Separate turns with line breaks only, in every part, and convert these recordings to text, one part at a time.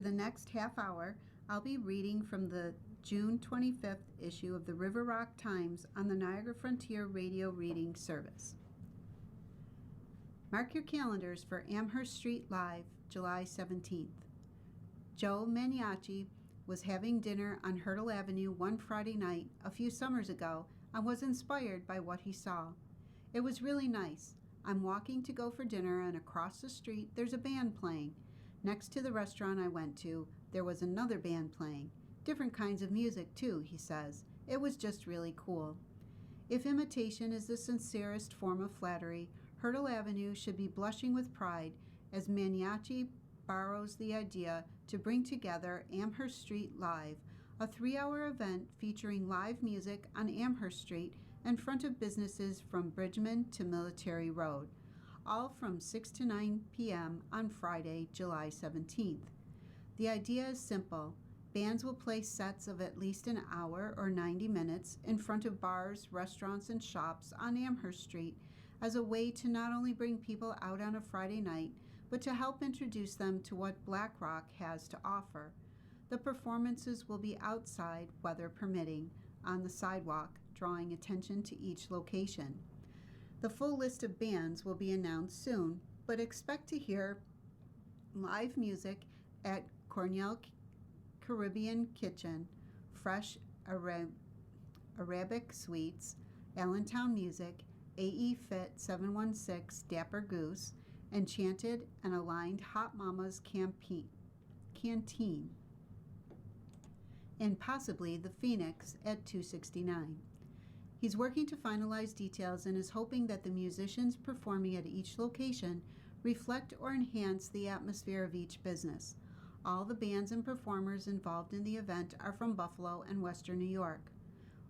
The next half hour, I'll be reading from the June 25th issue of the River Rock Times on the Niagara Frontier Radio Reading Service. Mark your calendars for Amherst Street Live, July 17th. Joe Maniaci was having dinner on Hurdle Avenue one Friday night a few summers ago and was inspired by what he saw. It was really nice. I'm walking to go for dinner, and across the street there's a band playing. Next to the restaurant I went to, there was another band playing. Different kinds of music, too, he says. It was just really cool. If imitation is the sincerest form of flattery, Hurdle Avenue should be blushing with pride as Maniaci borrows the idea to bring together Amherst Street Live, a 3-hour event featuring live music on Amherst Street in front of businesses from Bridgman to Military Road, all from 6 to 9 p.m. on Friday, July 17th. The idea is simple. Bands will play sets of at least an hour or 90 minutes in front of bars, restaurants, and shops on Amherst Street as a way to not only bring people out on a Friday night, but to help introduce them to what Black Rock has to offer. The performances will be outside, weather permitting, on the sidewalk, drawing attention to each location. The full list of bands will be announced soon, but expect to hear live music at Cornell Caribbean Kitchen, Fresh Arabic Sweets, Allentown Music, AE Fit 716 Dapper Goose, Enchanted, and Aligned Hot Mama's Canteen, and possibly the Phoenix at 269. He's working to finalize details and is hoping that the musicians performing at each location reflect or enhance the atmosphere of each business. All the bands and performers involved in the event are from Buffalo and Western New York.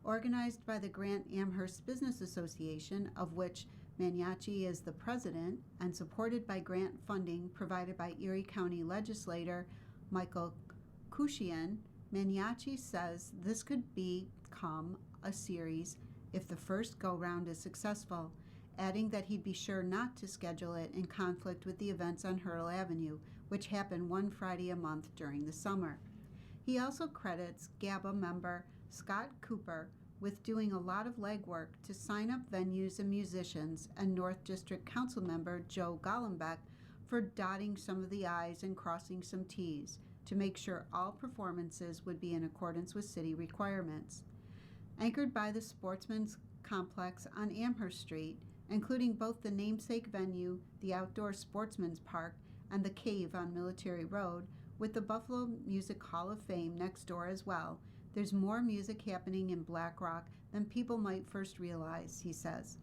Organized by the Grant Amherst Business Association, of which Maniaci is the president, and supported by grant funding provided by Erie County legislator Michael Kushian, Maniaci says this could become a series if the first go-round is successful, adding that he'd be sure not to schedule it in conflict with the events on Hurdle Avenue, which happen one Friday a month during the summer. He also credits GABA member Scott Cooper with doing a lot of legwork to sign up venues and musicians, and North District Council member Joe Gollenbeck for dotting some of the I's and crossing some T's to make sure all performances would be in accordance with city requirements. Anchored by the Sportsman's Complex on Amherst Street, including both the namesake venue, the Outdoor Sportsman's Park, and the Cave on Military Road, with the Buffalo Music Hall of Fame next door as well, there's more music happening in Black Rock than people might first realize, he says.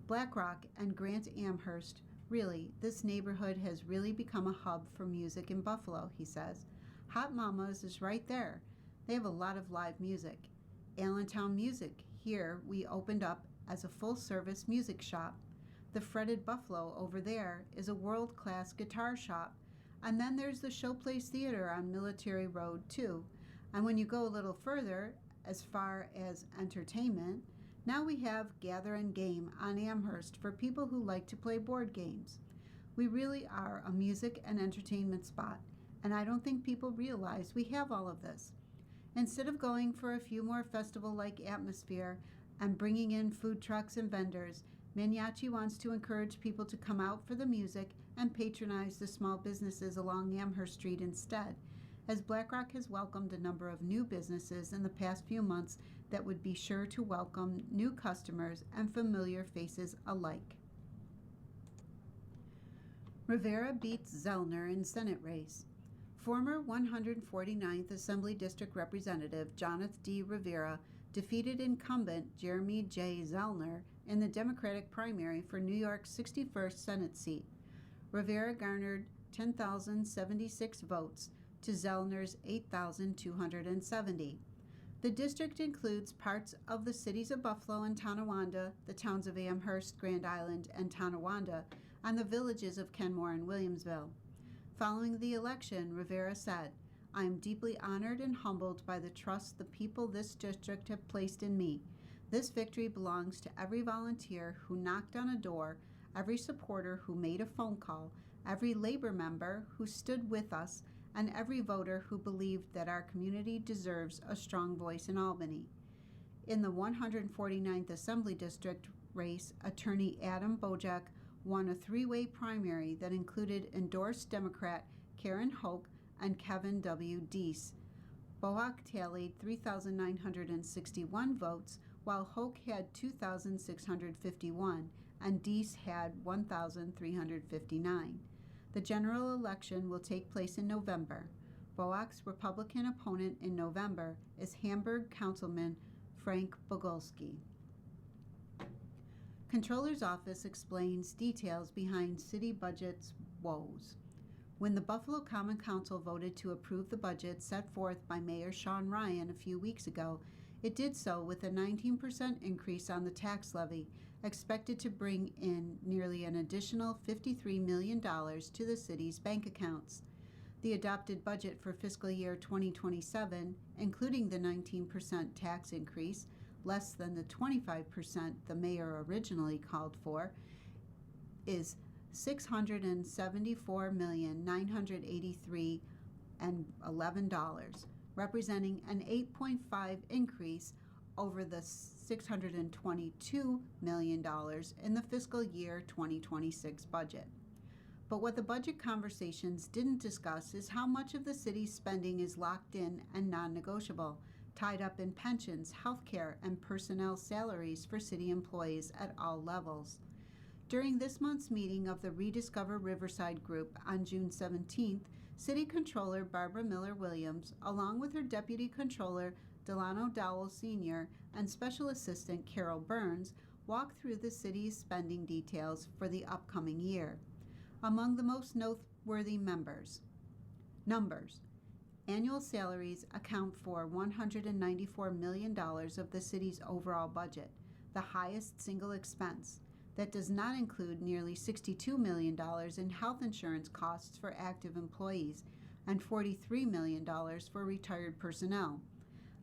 Black Rock and Grant Amherst, really, this neighborhood has really become a hub for music in Buffalo, he says. Hot Mama's is right there. They have a lot of live music. Allentown Music, here we opened up as a full-service music shop. The Fretted Buffalo over there is a world-class guitar shop. And then there's the Showplace Theater on Military Road, too. And when you go a little further, as far as entertainment, now we have Gather and Game on Amherst for people who like to play board games. We really are a music and entertainment spot, and I don't think people realize we have all of this. Instead of going for a few more festival-like atmosphere and bringing in food trucks and vendors, Maniaci wants to encourage people to come out for the music and patronize the small businesses along Amherst Street instead, as Black Rock has welcomed a number of new businesses in the past few months that would be sure to welcome new customers and familiar faces alike. Rivera beats Zellner in Senate race. Former 149th Assembly District Representative Jonathan D. Rivera defeated incumbent Jeremy J. Zellner in the Democratic primary for New York's 61st Senate seat. Rivera garnered 10,076 votes to Zellner's 8,270. The district includes parts of the cities of Buffalo and Tonawanda, the towns of Amherst, Grand Island, and Tonawanda, and the villages of Kenmore and Williamsville. Following the election, Rivera said, "I am deeply honored and humbled by the trust the people this district have placed in me. This victory belongs to every volunteer who knocked on a door, every supporter who made a phone call, every labor member who stood with us, and every voter who believed that our community deserves a strong voice in Albany. In the 149th Assembly District race, attorney Adam Bojack won a three-way primary that included endorsed Democrat Karen Hoke and Kevin W. Deese. Bojack tallied 3,961 votes, while Hoke had 2,651 and Deese had 1,359. The general election will take place in November. Bojack's Republican opponent in November is Hamburg Councilman Frank Bogolski. Controller's Office explains details behind city budget's woes. When the Buffalo Common Council voted to approve the budget set forth by Mayor Sean Ryan a few weeks ago, it did so with a 19% increase on the tax levy, expected to bring in nearly an additional $53 million to the city's bank accounts. The adopted budget for fiscal year 2027, including the 19% tax increase, less than the 25% the mayor originally called for, is $674,983.11, representing an 8.5% increase over the $622 million in the fiscal year 2026 budget. But what the budget conversations didn't discuss is how much of the city's spending is locked in and non-negotiable, tied up in pensions, health care, and personnel salaries for city employees at all levels. During this month's meeting of the Rediscover Riverside Group on June 17th, City Controller Barbara Miller Williams, along with her Deputy Controller Delano Dowell Sr. and Special Assistant Carol Burns, walked through the city's spending details for the upcoming year. Among the most noteworthy numbers: annual salaries account for $194 million of the city's overall budget, the highest single expense. That does not include nearly $62 million in health insurance costs for active employees and $43 million for retired personnel.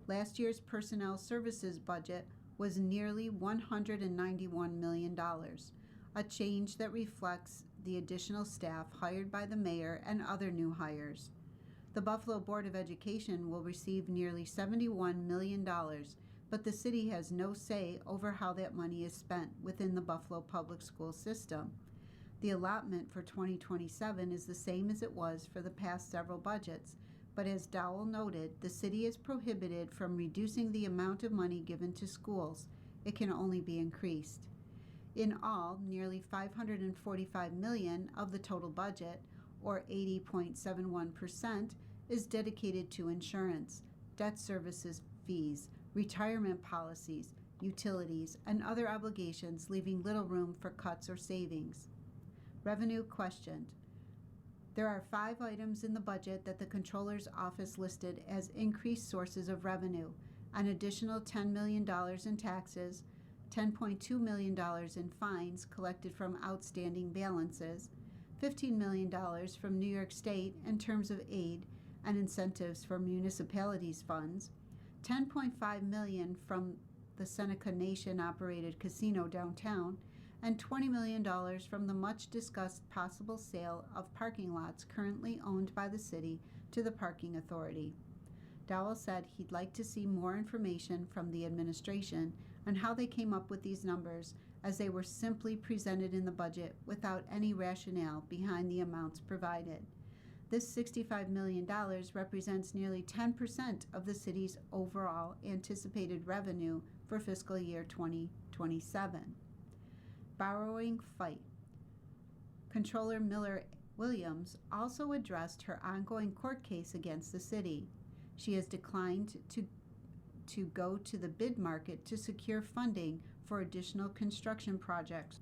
Last year's personnel services budget was nearly $191 million, a change that reflects the additional staff hired by the mayor and other new hires. The Buffalo Board of Education will receive nearly $71 million, but the city has no say over how that money is spent within the Buffalo Public School system. The allotment for 2027 is the same as it was for the past several budgets, but as Dowell noted, the city is prohibited from reducing the amount of money given to schools. It can only be increased. In all, nearly $545 million of the total budget, or 80.71%, is dedicated to insurance, debt services fees, retirement policies, utilities, and other obligations, leaving little room for cuts or savings. Revenue questioned. There are 5 items in the budget that the Controller's Office listed as increased sources of revenue: an additional $10 million in taxes, $10.2 million in fines collected from outstanding balances, $15 million from New York State in terms of aid and incentives for municipalities' funds, $10.5 million from the Seneca Nation-operated casino downtown, and $20 million from the much-discussed possible sale of parking lots currently owned by the city to the Parking Authority. Dowell said he'd like to see more information from the administration on how they came up with these numbers, as they were simply presented in the budget without any rationale behind the amounts provided. This $65 million represents nearly 10% of the city's overall anticipated revenue for fiscal year 2027. Borrowing fight. Controller Miller Williams also addressed her ongoing court case against the city. She has declined to go to the bid market to secure funding for additional construction projects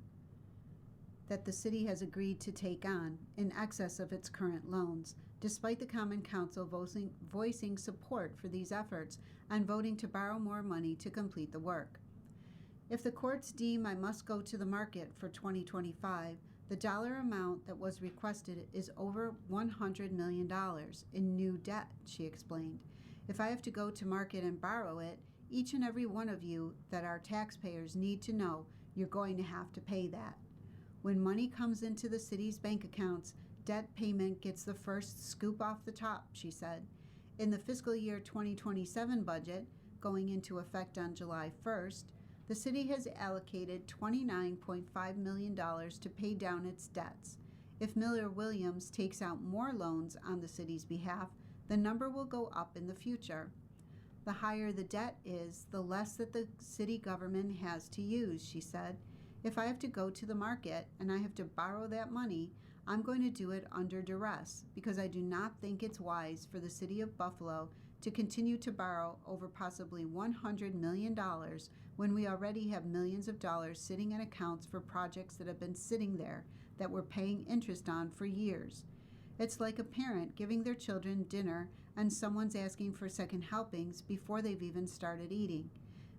that the city has agreed to take on in excess of its current loans, despite the Common Council voicing support for these efforts and voting to borrow more money to complete the work. If the courts deem I must go to the market for 2025, the dollar amount that was requested is over $100 million in new debt, she explained. If I have to go to market and borrow it, each and every one of you that are taxpayers need to know you're going to have to pay that. When money comes into the city's bank accounts, Debt payment gets the first scoop off the top, she said. In the fiscal year 2027 budget, going into effect on July 1st, the city has allocated $29.5 million to pay down its debts. If Miller Williams takes out more loans on the city's behalf, the number will go up in the future. The higher the debt is, the less that the city government has to use, she said. If I have to go to the market and I have to borrow that money, I'm going to do it under duress because I do not think it's wise for the city of Buffalo to continue to borrow over possibly $100 million when we already have millions of dollars sitting in accounts for projects that have been sitting there that we're paying interest on for years. It's like a parent giving their children dinner and someone's asking for second helpings before they've even started eating,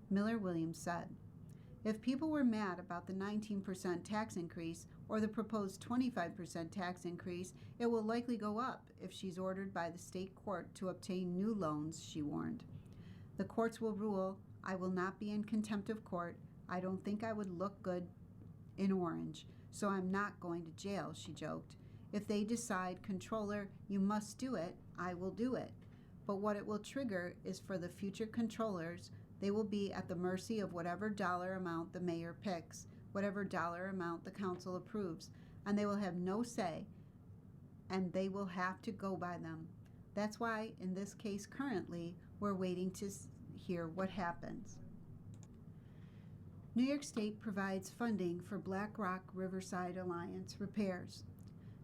Miller Williams said. If people were mad about the 19% tax increase or the proposed 25% tax increase, it will likely go up if she's ordered by the state court to obtain new loans, she warned. The courts will rule. I will not be in contempt of court. I don't think I would look good in orange, so I'm not going to jail, she joked. If they decide, Controller, you must do it, I will do it. But what it will trigger is for the future controllers, they will be at the mercy of whatever dollar amount the mayor picks, whatever dollar amount the council approves, and they will have no say, and they will have to go by them. That's why, in this case currently, we're waiting to hear what happens. New York State provides funding for Black Rock Riverside Alliance repairs.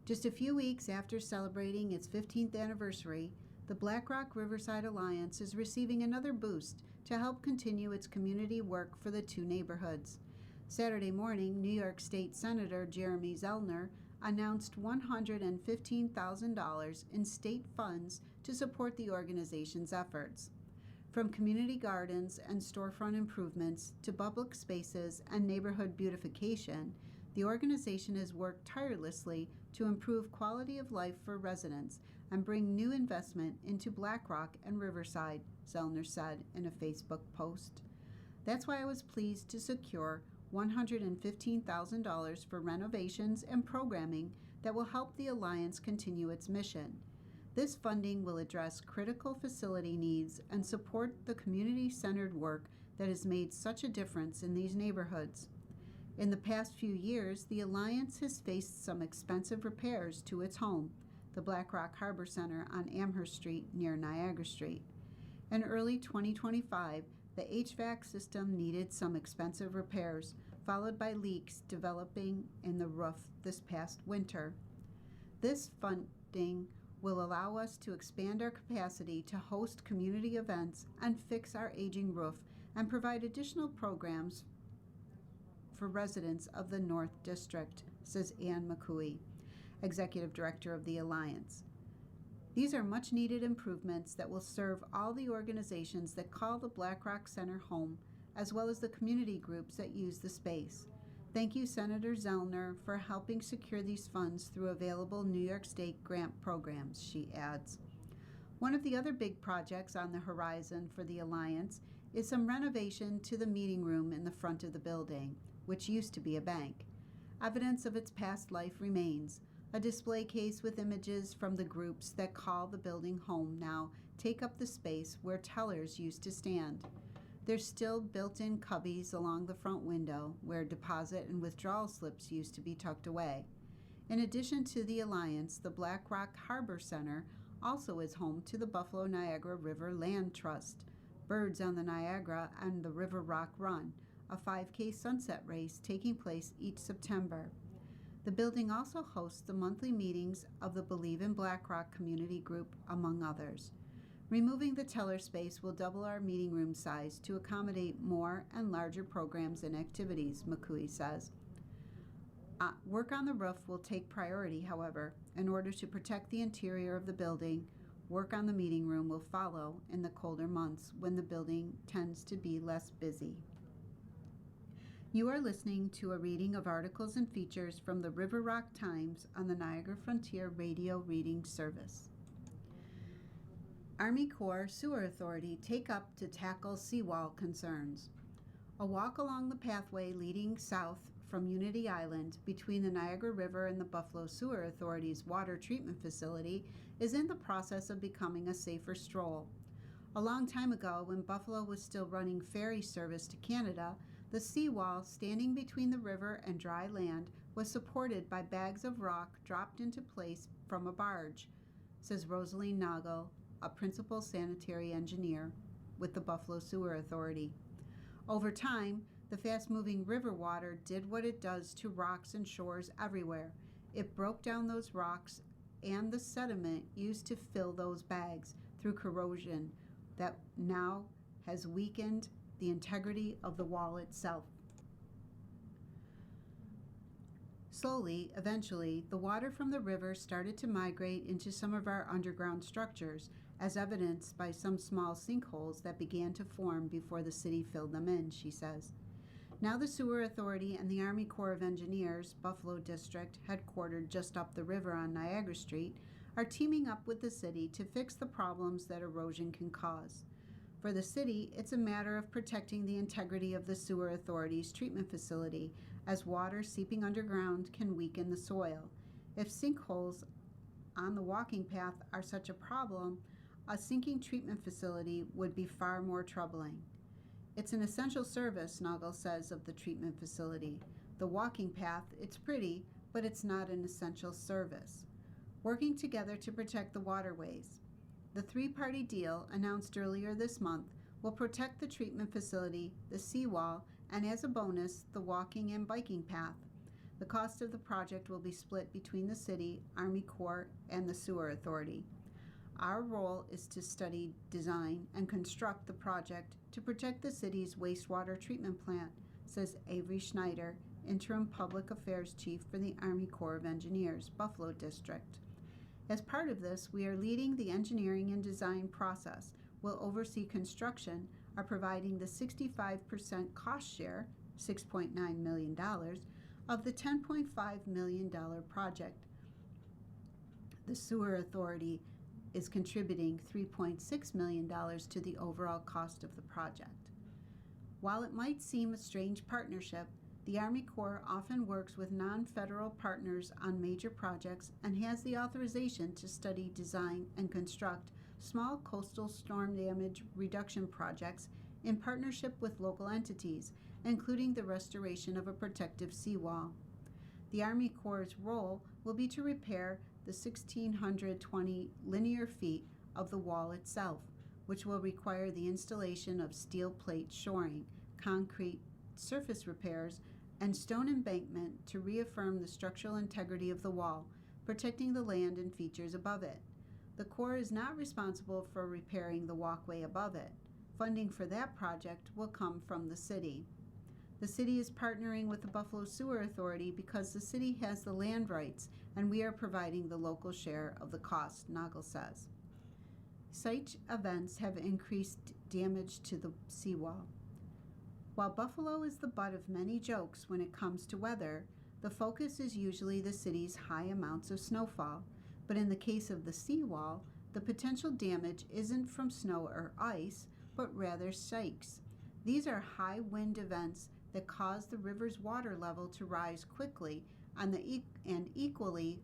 Just a few weeks after celebrating its 15th anniversary, the Black Rock Riverside Alliance is receiving another boost to help continue its community work for the two neighborhoods. Saturday morning, New York State Senator Jeremy Zellner announced $115,000 in state funds to support the organization's efforts. From community gardens and storefront improvements to public spaces and neighborhood beautification, the organization has worked tirelessly to improve quality of life for residents and bring new investment into Black Rock and Riverside, Zellner said in a Facebook post. That's why I was pleased to secure $115,000 for renovations and programming that will help the Alliance continue its mission. This funding will address critical facility needs and support the community-centered work that has made such a difference in these neighborhoods. In the past few years, the Alliance has faced some expensive repairs to its home, the Black Rock Harbor Center on Amherst Street near Niagara Street. In early 2025, the HVAC system needed some expensive repairs, followed by leaks developing in the roof this past winter. This funding will allow us to expand our capacity to host community events and fix our aging roof and provide additional programs for residents of the North District, says Ann McCooey, Executive Director of the Alliance. These are much needed improvements that will serve all the organizations that call the Black Rock Center home, as well as the community groups that use the space. Thank you, Senator Zellner, for helping secure these funds through available New York State grant programs, she adds. One of the other big projects on the horizon for the Alliance is some renovation to the meeting room in the front of the building, which used to be a bank. Evidence of its past life remains. A display case with images from the groups that call the building home now take up the space where tellers used to stand. There's still built-in cubbies along the front window where deposit and withdrawal slips used to be tucked away. In addition to the Alliance, the Black Rock Harbor Center also is home to the Buffalo Niagara River Land Trust, Birds on the Niagara, and the River Rock Run, a 5K sunset race taking place each September. The building also hosts the monthly meetings of the Believe in Black Rock community group, among others. Removing the teller space will double our meeting room size to accommodate more and larger programs and activities, McCooey says. Work on the roof will take priority, however. In order to protect the interior of the building, work on the meeting room will follow in the colder months when the building tends to be less busy. You are listening to a reading of articles and features from the River Rock Times on the Niagara Frontier Radio Reading Service. Army Corps Sewer Authority take up to tackle seawall concerns. A walk along the pathway leading south from Unity Island between the Niagara River and the Buffalo Sewer Authority's water treatment facility is in the process of becoming a safer stroll. A long time ago, when Buffalo was still running ferry service to Canada, the seawall standing between the river and dry land was supported by bags of rock dropped into place from a barge, says Rosaline Nagel, a principal sanitary engineer with the Buffalo Sewer Authority. Over time, the fast-moving river water did what it does to rocks and shores everywhere. It broke down those rocks and the sediment used to fill those bags through corrosion that now has weakened the integrity of the wall itself. Slowly, eventually, the water from the river started to migrate into some of our underground structures, as evidenced by some small sinkholes that began to form before the city filled them in, she says. Now the Sewer Authority and the Army Corps of Engineers, Buffalo District, headquartered just up the river on Niagara Street, are teaming up with the city to fix the problems that erosion can cause. For the city, it's a matter of protecting the integrity of the Sewer Authority's treatment facility, as water seeping underground can weaken the soil. If sinkholes on the walking path are such a problem, a sinking treatment facility would be far more troubling. It's an essential service, Nagel says of the treatment facility. The walking path, it's pretty, but it's not an essential service. Working together to protect the waterways. The three-party deal, announced earlier this month, will protect the treatment facility, the seawall, and as a bonus, the walking and biking path. The cost of the project will be split between the city, Army Corps, and the Sewer Authority. Our role is to study, design, and construct the project to protect the city's wastewater treatment plant, says Avery Schneider, Interim Public Affairs Chief for the Army Corps of Engineers, Buffalo District. As part of this, we are leading the engineering and design process, will oversee construction, are providing the 65% cost share, $6.9 million, of the $10.5 million project. The Sewer Authority is contributing $3.6 million to the overall cost of the project. While it might seem a strange partnership, the Army Corps often works with non-federal partners on major projects and has the authorization to study, design, and construct small coastal storm damage reduction projects in partnership with local entities, including the restoration of a protective seawall. The Army Corps' role will be to repair the 1,620 linear feet of the wall itself, which will require the installation of steel plate shoring, concrete surface repairs, and stone embankment to reaffirm the structural integrity of the wall, protecting the land and features above it. The Corps is not responsible for repairing the walkway above it. Funding for that project will come from the city. The city is partnering with the Buffalo Sewer Authority because the city has the land rights and we are providing the local share of the cost, Nagel says. Site events have increased damage to the seawall. While Buffalo is the butt of many jokes when it comes to weather, the focus is usually the city's high amounts of snowfall. But in the case of the seawall, the potential damage isn't from snow or ice, but rather sikes. These are high wind events that cause the river's water level to rise quickly and equally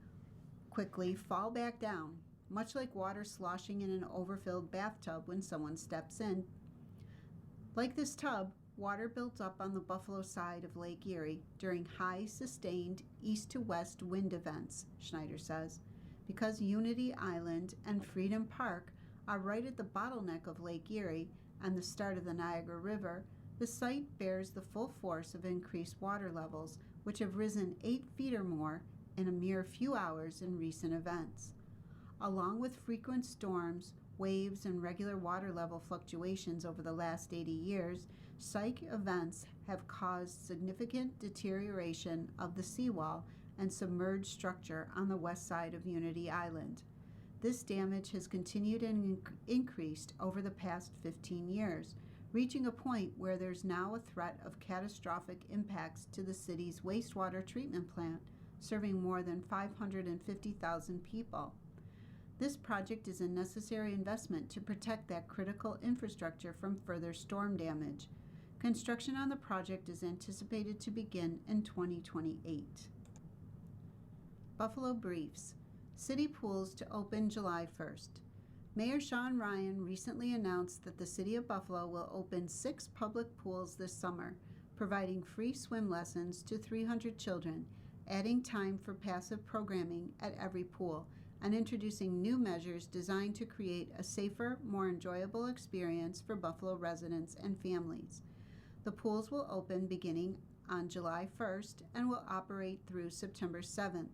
quickly fall back down, much like water sloshing in an overfilled bathtub when someone steps in. Like this tub, water built up on the Buffalo side of Lake Erie during high sustained east to west wind events, Schneider says. Because Unity Island and Freedom Park are right at the bottleneck of Lake Erie and the start of the Niagara River, the site bears the full force of increased water levels, which have risen 8 feet or more in a mere few hours in recent events. Along with frequent storms, waves, and regular water level fluctuations over the last 80 years, psych events have caused significant deterioration of the seawall and submerged structure on the west side of Unity Island. This damage has continued and increased over the past 15 years, reaching a point where there's now a threat of catastrophic impacts to the city's wastewater treatment plant, serving more than 550,000 people. This project is a necessary investment to protect that critical infrastructure from further storm damage. Construction on the project is anticipated to begin in 2028. Buffalo Briefs. City pools to open July 1st. Mayor Sean Ryan recently announced that the City of Buffalo will open 6 public pools this summer, providing free swim lessons to 300 children, adding time for passive programming at every pool, and introducing new measures designed to create a safer, more enjoyable experience for Buffalo residents and families. The pools will open beginning on July 1st and will operate through September 7th.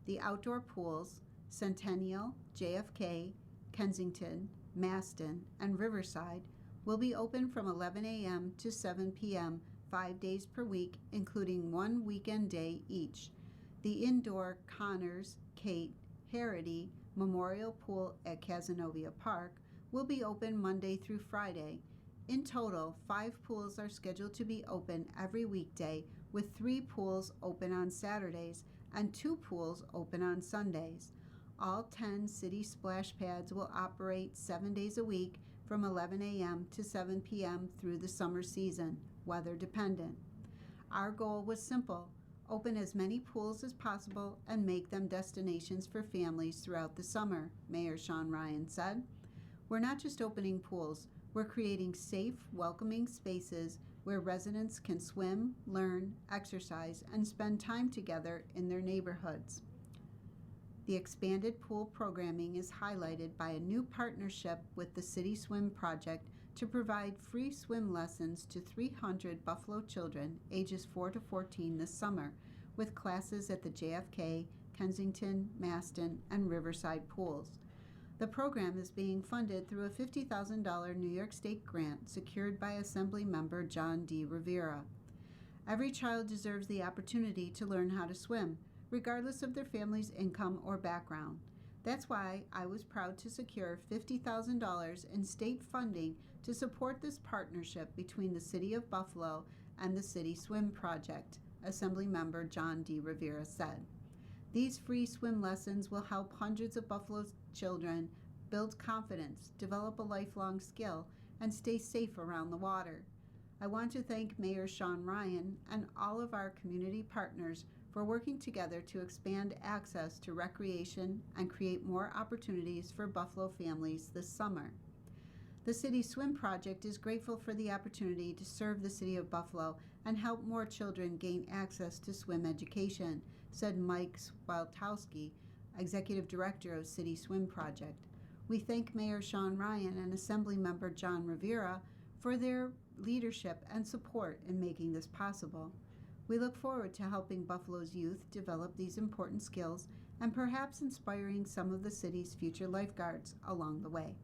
The outdoor pools, Centennial, JFK, Kensington, Maston, and Riverside, will be open from 11 a.m. to 7 p.m. 5 days per week, including one weekend day each. The indoor Connors, Kate, Harrity Memorial Pool at Cazenovia Park will be open Monday through Friday. In total, 5 pools are scheduled to be open every weekday, with 3 pools open on Saturdays and 2 pools open on Sundays. All 10 city splash pads will operate 7 days a week from 11 a.m. to 7 p.m. through the summer season, weather dependent. Our goal was simple: open as many pools as possible and make them destinations for families throughout the summer, Mayor Sean Ryan said. We're not just opening pools, we're creating safe, welcoming spaces where residents can swim, learn, exercise, and spend time together in their neighborhoods. The expanded pool programming is highlighted by a new partnership with the City Swim Project to provide free swim lessons to 300 Buffalo children ages 4 to 14 this summer, with classes at the JFK, Kensington, Maston, and Riverside pools. The program is being funded through a $50,000 New York State grant secured by Assembly Member John D. Rivera. Every child deserves the opportunity to learn how to swim, regardless of their family's income or background. That's why I was proud to secure $50,000 in state funding to support this partnership between the City of Buffalo and the City Swim Project, Assemblymember John D. Rivera said. These free swim lessons will help hundreds of Buffalo children build confidence, develop a lifelong skill, and stay safe around the water. I want to thank Mayor Sean Ryan and all of our community partners for working together to expand access to recreation and create more opportunities for Buffalo families this summer. The City Swim Project is grateful for the opportunity to serve the City of Buffalo and help more children gain access to swim education, said Mike Swaltowski, Executive Director of City Swim Project. We thank Mayor Sean Ryan and Assemblymember John Rivera for their leadership and support in making this possible. We look forward to helping Buffalo's youth develop these important skills and perhaps inspiring some of the city's future lifeguards along the way.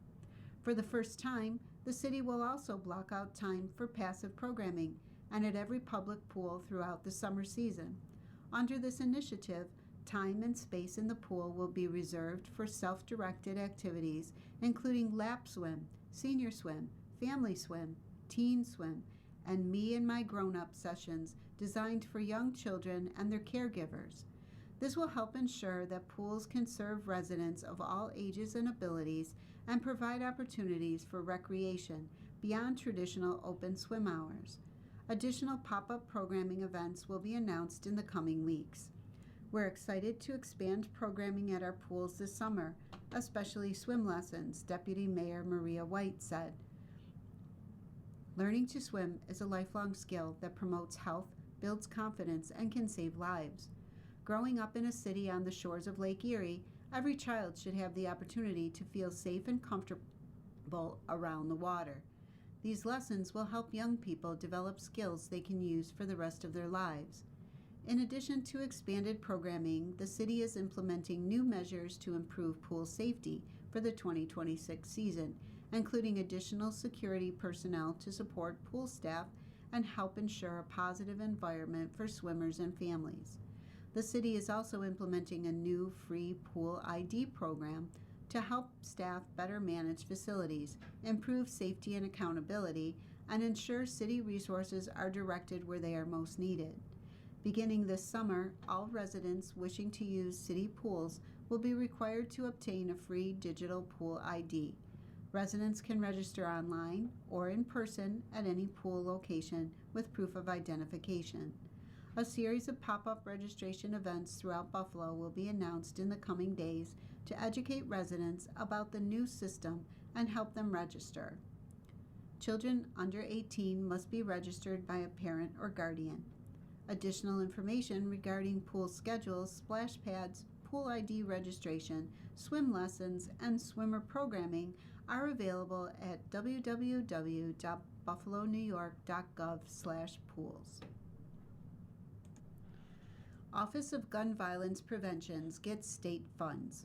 For the first time, the city will also block out time for passive programming and at every public pool throughout the summer season. Under this initiative, time and space in the pool will be reserved for self-directed activities, including lap swim, senior swim, family swim, teen swim, and me and my grown-up sessions designed for young children and their caregivers. This will help ensure that pools can serve residents of all ages and abilities and provide opportunities for recreation beyond traditional open swim hours. Additional pop-up programming events will be announced in the coming weeks. We're excited to expand programming at our pools this summer, especially swim lessons, Deputy Mayor Maria White said. Learning to swim is a lifelong skill that promotes health, builds confidence, and can save lives. Growing up in a city on the shores of Lake Erie, every child should have the opportunity to feel safe and comfortable around the water. These lessons will help young people develop skills they can use for the rest of their lives. In addition to expanded programming, the city is implementing new measures to improve pool safety for the 2026 season, including additional security personnel to support pool staff and help ensure a positive environment for swimmers and families. The city is also implementing a new free pool ID program to help staff better manage facilities, improve safety and accountability, and ensure city resources are directed where they are most needed. Beginning this summer, all residents wishing to use city pools will be required to obtain a free digital pool ID. Residents can register online or in person at any pool location with proof of identification. A series of pop-up registration events throughout Buffalo will be announced in the coming days to educate residents about the new system and help them register. Children under 18 must be registered by a parent or guardian. Additional information regarding pool schedules, splash pads, pool ID registration, swim lessons, and swimmer programming are available at www.buffalonewyork.gov/pools. Office of Gun Violence Prevention gets state funds.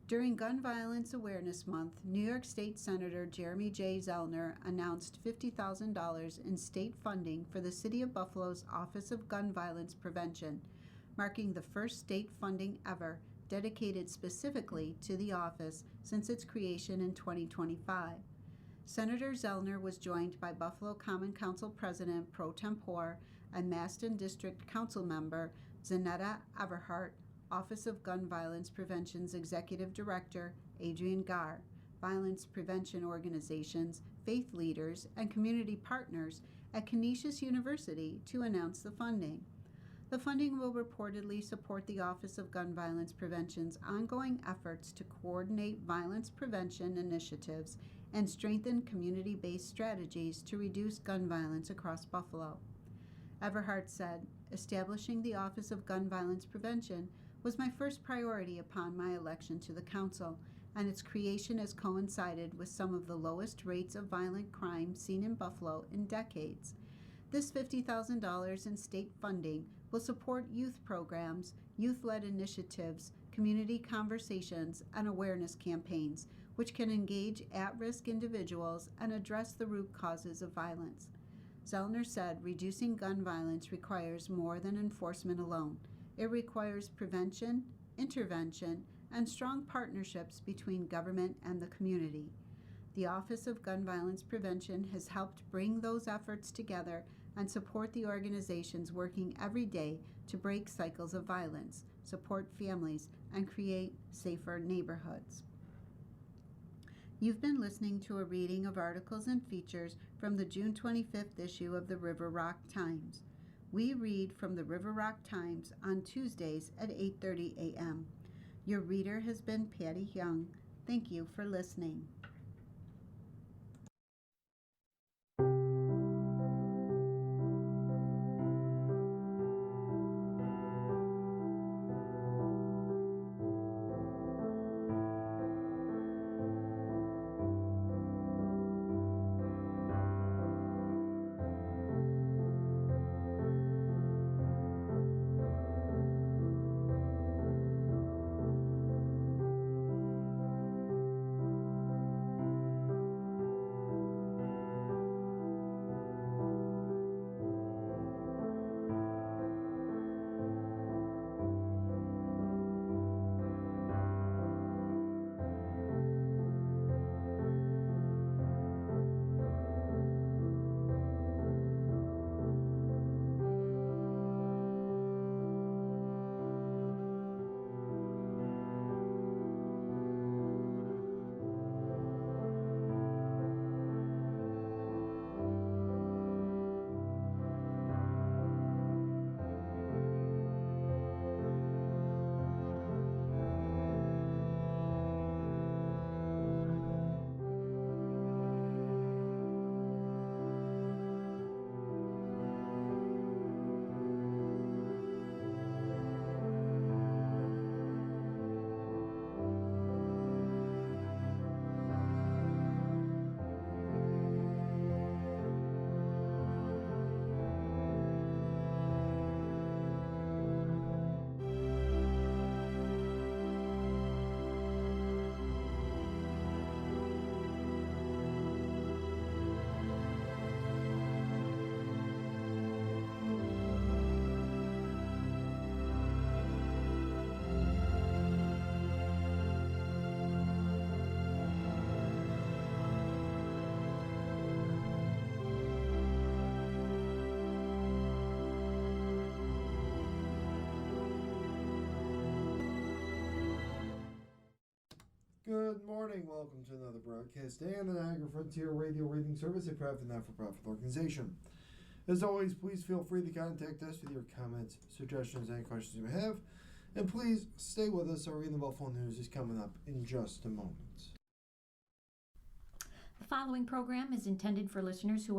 During Gun Violence Awareness Month, New York State Senator Jeremy J. Zellner announced $50,000 in state funding for the City of Buffalo's Office of Gun Violence Prevention, marking the first state funding ever dedicated specifically to the office since its creation in 2025. Senator Zellner was joined by Buffalo Common Council President pro tempore and Maston District Council member Zanetta Everhart, Office of Gun Violence Prevention's Executive Director Adrian Garr, violence prevention organizations, faith leaders, and community partners at Canisius University to announce the funding. The funding will reportedly support the Office of Gun Violence Prevention's ongoing efforts to coordinate violence prevention initiatives and strengthen community-based strategies to reduce gun violence across Buffalo. Everhart said, "Establishing the Office of Gun Violence Prevention was my first priority upon my election to the council, and its creation has coincided with some of the lowest rates of violent crime seen in Buffalo in decades. This $50,000 in state funding will support youth programs, youth-led initiatives, community conversations, and awareness campaigns, which can engage at-risk individuals and address the root causes of violence." Zellner said reducing gun violence requires more than enforcement alone. It requires prevention, intervention, and strong partnerships between government and the community. The Office of Gun Violence Prevention has helped bring those efforts together and support the organizations working every day to break cycles of violence, support families, and create safer neighborhoods. You've been listening to a reading of articles and features from the June 25th issue of the River Rock Times. We read from the River Rock Times on Tuesdays at 8:30 a.m. Your reader has been Patty Young. Thank you for listening.
Good morning. Welcome to another broadcast day on the Niagara Frontier Radio Reading Service, a private not-for-profit organization. As always, please feel free to contact us with your comments, suggestions, and questions you may have. And please stay with us. Our Reading the Buffalo News is coming up in just a moment.
The following program is intended for listeners who